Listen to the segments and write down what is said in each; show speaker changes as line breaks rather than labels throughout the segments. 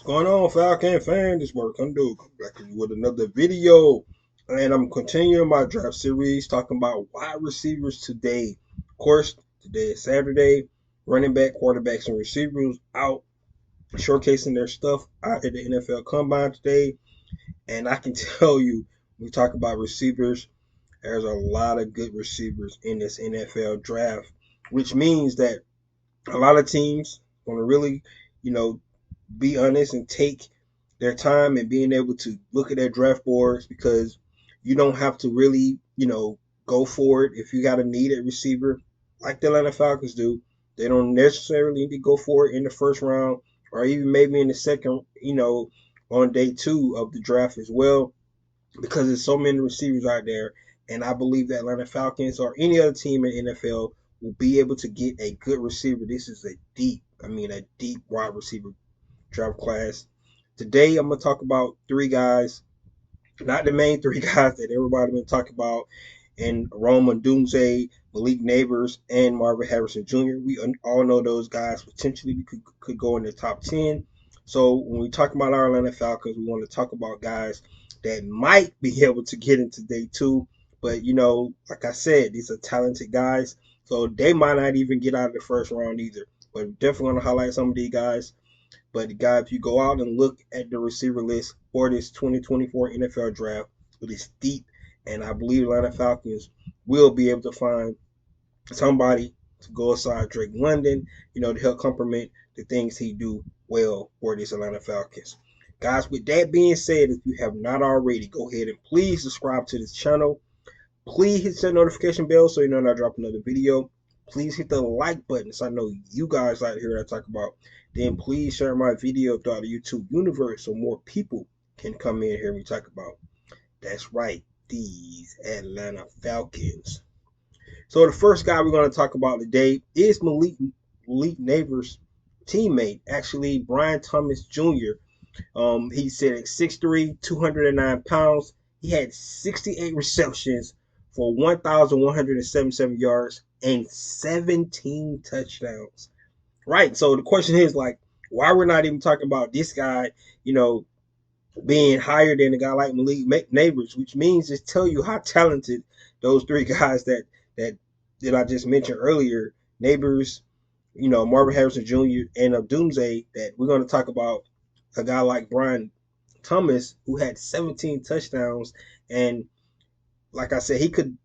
Going on, Falcon fan? This work I'm doing. Come back to you with another video, and I'm continuing my draft series talking about wide receivers today. Of course, today is Saturday. Running back, quarterbacks, and receivers out showcasing their stuff out at the NFL Combine today. And I can tell you, we talk about receivers. There's a lot of good receivers in this NFL draft, which means that a lot of teams want to really, you know, be honest and take their time and being able to look at their draft boards because you don't have to really, go for it if you got a need at receiver like the Atlanta Falcons do. They don't necessarily need to go for it in the first round or even maybe in the second, on day two of the draft as well because there's so many receivers out there. And I believe that Atlanta Falcons or any other team in the NFL will be able to get a good receiver. This is a deep wide receiver draft class. Today, I'm going to talk about three guys, not the main three guys that everybody been talking about, and Rome Odunze, Malik Neighbors, and Marvin Harrison Jr. We all know those guys potentially could go in the top 10. So when we talk about our Atlanta Falcons, we want to talk about guys that might be able to get into day two. But, like I said, these are talented guys. So they might not even get out of the first round either. But definitely want to highlight some of these guys. But guys, if you go out and look at the receiver list for this 2024 NFL draft, it is deep, and I believe Atlanta Falcons will be able to find somebody to go aside Drake London, to help complement the things he do well for this Atlanta Falcons. Guys, with that being said, if you have not already, go ahead and please subscribe to this channel. Please hit that notification bell so you know when I drop another video. Please hit the like button so I know you guys out here that I talk about. Then please share my video throughout the YouTube universe so more people can come in and hear me talk about. That's right, these Atlanta Falcons. So the first guy we're going to talk about today is Malik Neighbors' teammate, actually Brian Thomas Jr. He said at 6'3", 209 pounds. He had 68 receptions for 1,177 yards and 17 touchdowns. Right. So the question is like, why we're not even talking about this guy, you know, being higher than a guy like Malik Neighbors, which means just tell you how talented those three guys that that I just mentioned earlier, Neighbors, Marvin Harrison Jr. and Doomsday, that we're going to talk about a guy like Brian Thomas who had 17 touchdowns. And like I said, he could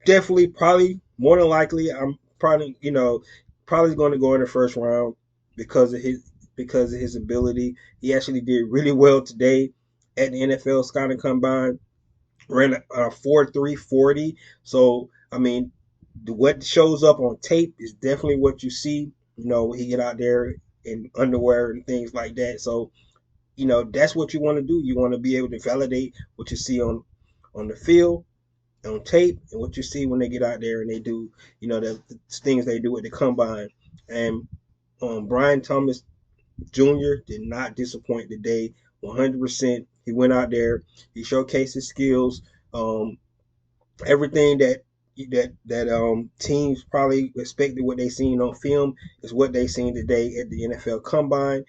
definitely, probably, more than likely, I'm probably going to go in the first round because of his ability. He actually did really well today at the NFL Scouting Combine. Ran a 4.340. So I mean, what shows up on tape is definitely what you see. When he get out there in underwear and things like that. So that's what you want to do. You want to be able to validate what you see on the field, on tape, and what you see when they get out there and they do, the things they do at the combine. And Brian Thomas Jr. did not disappoint today. 100%. He went out there. He showcased his skills. Um, Everything that teams probably expected what they seen on film is what they seen today at the NFL Combine.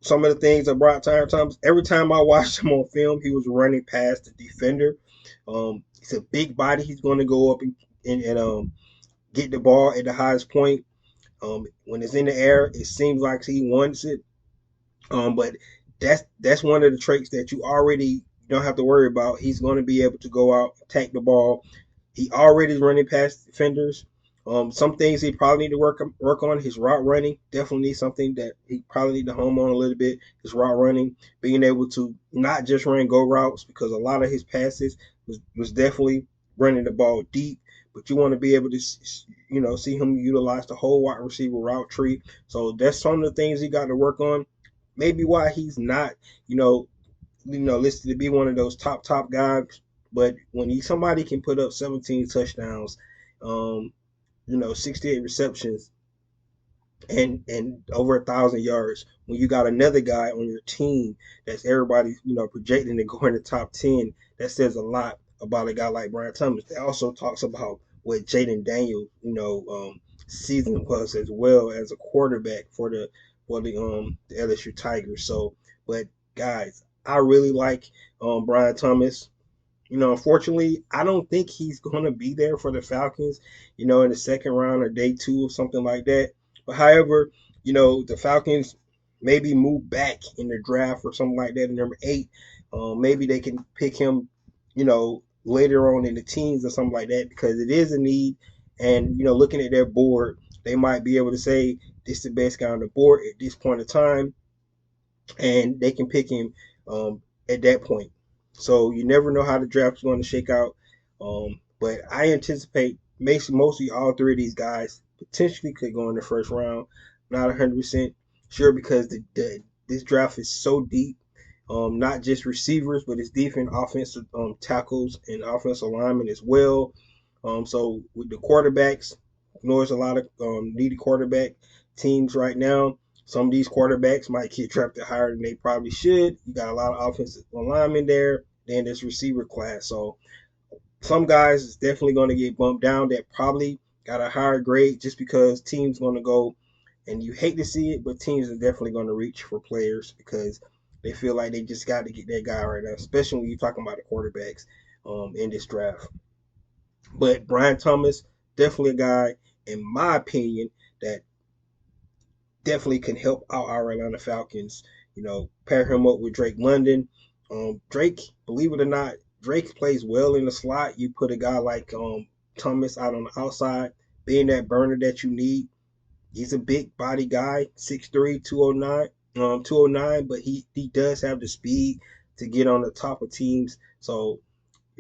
Some of the things that brought times every time I watched him on film, he was running past the defender. He's a big body. He's going to go up and get the ball at the highest point. When it's in the air, it seems like he wants it. But that's one of the traits that you already don't have to worry about. He's going to be able to go out, attack the ball. He already is running past defenders. Some things he probably need to work on. His route running, definitely something that he probably need to home on a little bit. His route running, being able to not just run go routes, because a lot of his passes was definitely running the ball deep. But you want to be able to see him utilize the whole wide receiver route tree. So that's some of the things he got to work on. Maybe why he's not, listed to be one of those top guys. But when somebody can put up 17 touchdowns, 68 receptions, and over 1,000 yards, when you got another guy on your team that's everybody projecting to go in the top 10, that says a lot about a guy like Brian Thomas. That also talks about what Jaden Daniels, season was as well as a quarterback the LSU Tigers. So, but guys, I really like Brian Thomas. Unfortunately, I don't think he's going to be there for the Falcons, in the second round or day two or something like that. But however, the Falcons maybe move back in the draft or something like that in number 8. Maybe they can pick him, later on in the teens or something like that because it is a need. And, looking at their board, they might be able to say this is the best guy on the board at this point in time and they can pick him at that point. So you never know how the draft is going to shake out. But I anticipate mostly all three of these guys potentially could go in the first round. Not 100% sure because this draft is so deep. Not just receivers, but it's deep in offensive tackles and offensive linemen as well. So with the quarterbacks, there's a lot of needed quarterback teams right now. Some of these quarterbacks might get drafted higher than they probably should. You got a lot of offensive linemen there. Then this receiver class. So some guys is definitely going to get bumped down that probably got a higher grade just because teams going to go, and you hate to see it, but teams are definitely going to reach for players because they feel like they just got to get that guy right now, especially when you're talking about the quarterbacks in this draft. But Brian Thomas, definitely a guy, in my opinion, that definitely can help out our Atlanta Falcons. Pair him up with Drake London. Drake, believe it or not, Drake plays well in the slot. You put a guy like Thomas out on the outside, being that burner that you need. He's a big body guy, 6'3", 209, but he does have the speed to get on the top of teams. So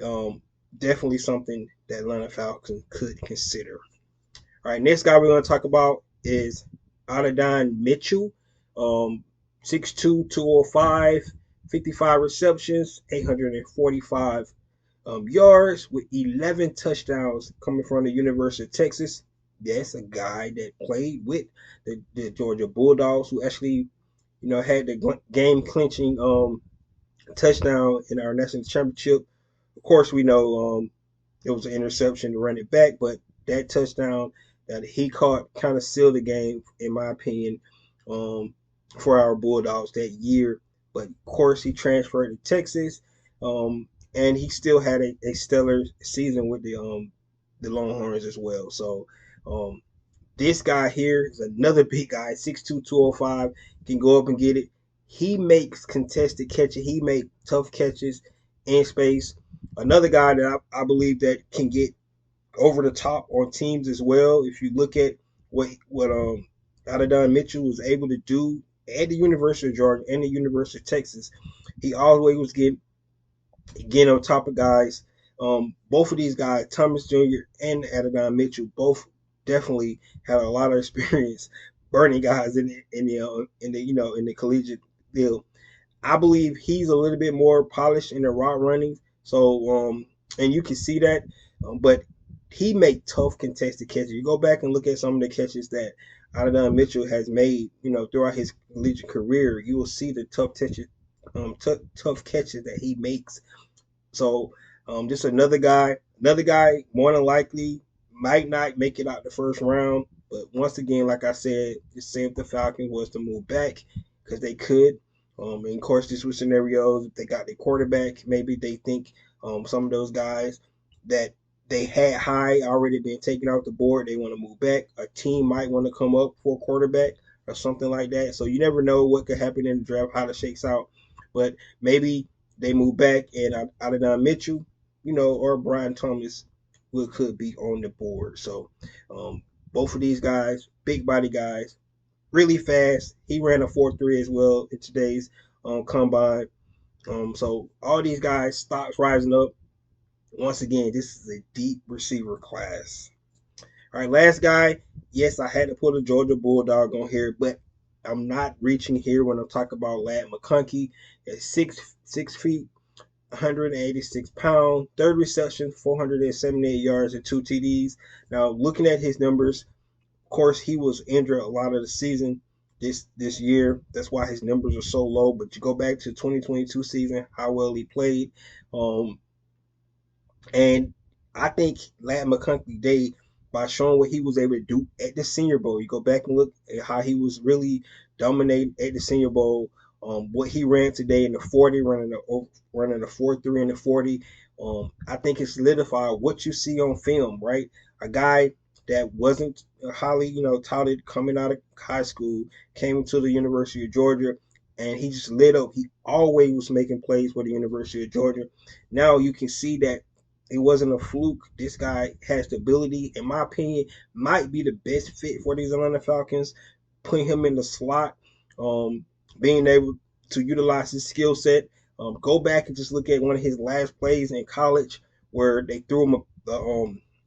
um, definitely something that Atlanta Falcons could consider. All right, next guy we're going to talk about is Adonai Mitchell. 6'2", 205, 55 receptions, 845 yards with 11 touchdowns coming from the University of Texas. Yes, a guy that played with the Georgia Bulldogs, who actually, had the game clinching touchdown in our national championship. Of course, we know it was an interception to run it back, but that touchdown that he caught kind of sealed the game, in my opinion, um, for our Bulldogs that year. But of course, he transferred to Texas, and he still had a stellar season with the Longhorns as well. So um, this guy here is another big guy, 6'2", 205, can go up and get it. He makes contested catches. He makes tough catches in space. Another guy that I believe that can get over the top on teams as well. If you look at what Adonai Mitchell was able to do at the University of Georgia and the University of Texas, he always was getting on top of guys. Both of these guys, Thomas Jr. and Adonai Mitchell, both definitely had a lot of experience burning guys in the collegiate deal. I believe he's a little bit more polished in the route running. So and you can see that, but he made tough contested catches. You go back and look at some of the catches that Adonai Mitchell has made, throughout his collegiate career. You will see the tough catches that he makes. So just another guy more than likely might not make it out the first round. But once again, like I said, just say if the Falcons was to move back, because they could. And of course, this was scenarios if they got their quarterback, maybe they think some of those guys that they had high already been taken off the board, they want to move back. A team might want to come up for a quarterback or something like that. So you never know what could happen in the draft, how it shakes out. But maybe they move back and Adonai Mitchell, or Brian Thomas could be on the board. So both of these guys, big body guys, really fast. He ran a 4.3 as well in today's combine. So all these guys, stocks rising up. Once again, this is a deep receiver class. All right, last guy. Yes, I had to put a Georgia Bulldog on here, but I'm not reaching here when I'm talking about Ladd McConkey at 6 feet, 186 pounds, third reception, 478 yards, and 2 TDs. Now, looking at his numbers, of course, he was injured a lot of the season this year. That's why his numbers are so low. But you go back to the 2022 season, how well he played. And I think Ladd McConkey Day, by showing what he was able to do at the Senior Bowl, you go back and look at how he was really dominating at the Senior Bowl. What he ran today in the 40, running a 4.3 in the 40. I think it solidified what you see on film, right? A guy that wasn't highly, touted coming out of high school, came to the University of Georgia, and he just lit up. He always was making plays for the University of Georgia. Now you can see that it wasn't a fluke. This guy has the ability, in my opinion, might be the best fit for these Atlanta Falcons. Putting him in the slot, being able to utilize his skill set. Go back and just look at one of his last plays in college where they threw him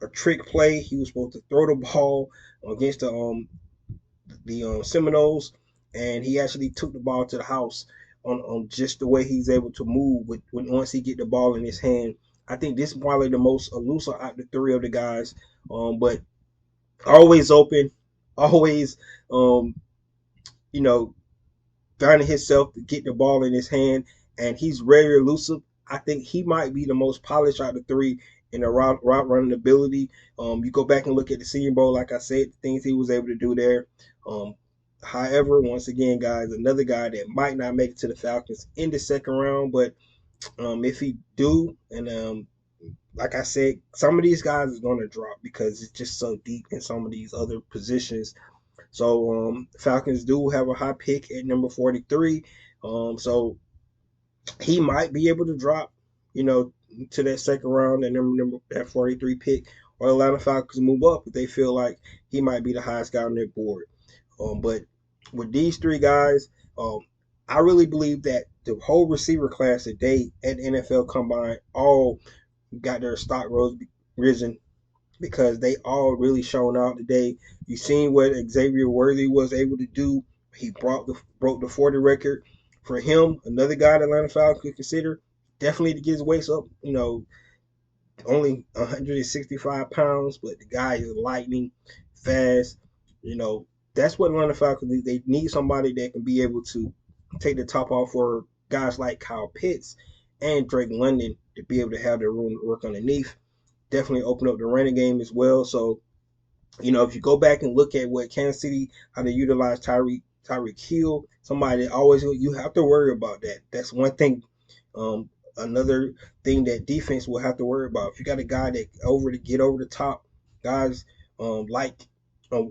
a trick play. He was supposed to throw the ball against the Seminoles, and he actually took the ball to the house on just the way he's able to move once he get the ball in his hand. I think this is probably the most elusive out of the three of the guys, but always open, always um, you know finding himself to get the ball in his hand, and he's very elusive. I think he might be the most polished out of the three in the route running ability. You go back and look at the Senior Bowl, like I said, the things he was able to do there. Um, However, once again, guys, another guy that might not make it to the Falcons in the second round, but if he do, and like I said, some of these guys is going to drop because it's just so deep in some of these other positions. So Falcons do have a high pick at number 43. So he might be able to drop, you know, to that second round and number that 43 pick, or the Atlanta Falcons move up if they feel like he might be the highest guy on their board. But with these three guys, I really believe that the whole receiver class today at the NFL Combine all got their stock risen because they all really shown out today. You seen what Xavier Worthy was able to do. He broke the 40 record. For him, another guy that Atlanta Falcons could consider, definitely to get his weight up. Only 165 pounds, but the guy is lightning fast. That's what Atlanta Falcons need. They need somebody that can be able to take the top off for guys like Kyle Pitts and Drake London to be able to have their room to work underneath. Definitely open up the running game as well. So, if you go back and look at what Kansas City, how they utilize Tyreek Hill, somebody that always, you have to worry about that. That's one thing. Another thing that defense will have to worry about. If you got a guy that get over the top, guys like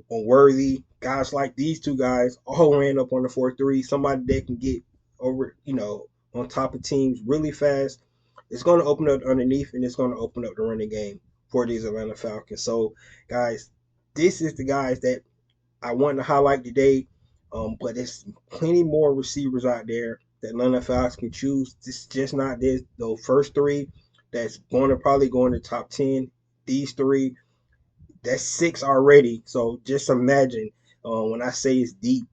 Worthy, guys like these two guys all ran up on the 4-3. Somebody that can get over, on top of teams really fast. It's going to open up underneath, and it's going to open up the running game for these Atlanta Falcons. So, guys, this is the guys that I want to highlight today. But there's plenty more receivers out there that Atlanta Falcons can choose. This is just not this. Those first three that's going to probably go in the top 10. These three, that's six already. So just imagine when I say it's deep,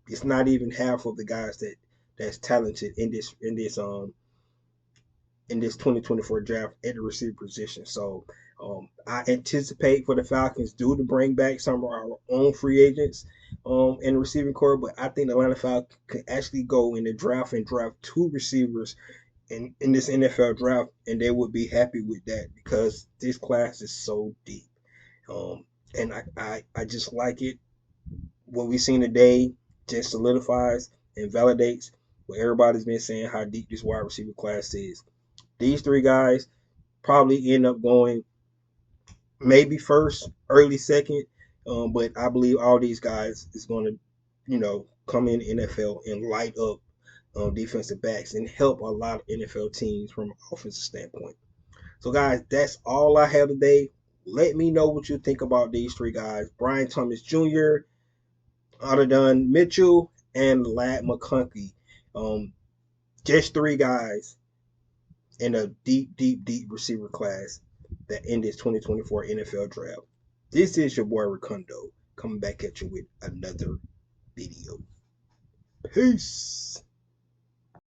it's not even half of the guys that's talented in this 2024 draft at the receiver position. So I anticipate for the Falcons to bring back some of our own free agents in the receiving corps, but I think the Atlanta Falcons could actually go in the draft and draft two receivers in this NFL draft, and they would be happy with that because this class is so deep. And I just like it. What we've seen today just solidifies and validates what everybody's been saying, how deep this wide receiver class is. These three guys probably end up going maybe first, early second, but I believe all these guys is going to, come in the NFL and light up defensive backs and help a lot of NFL teams from an offensive standpoint. So, guys, that's all I have today. Let me know what you think about these three guys: Brian Thomas Jr., Adonai Mitchell, and Ladd McConkey. Just three guys in a deep, deep, deep receiver class that in this 2024 NFL draft. This is your boy Ricondo coming back at you with another video. Peace.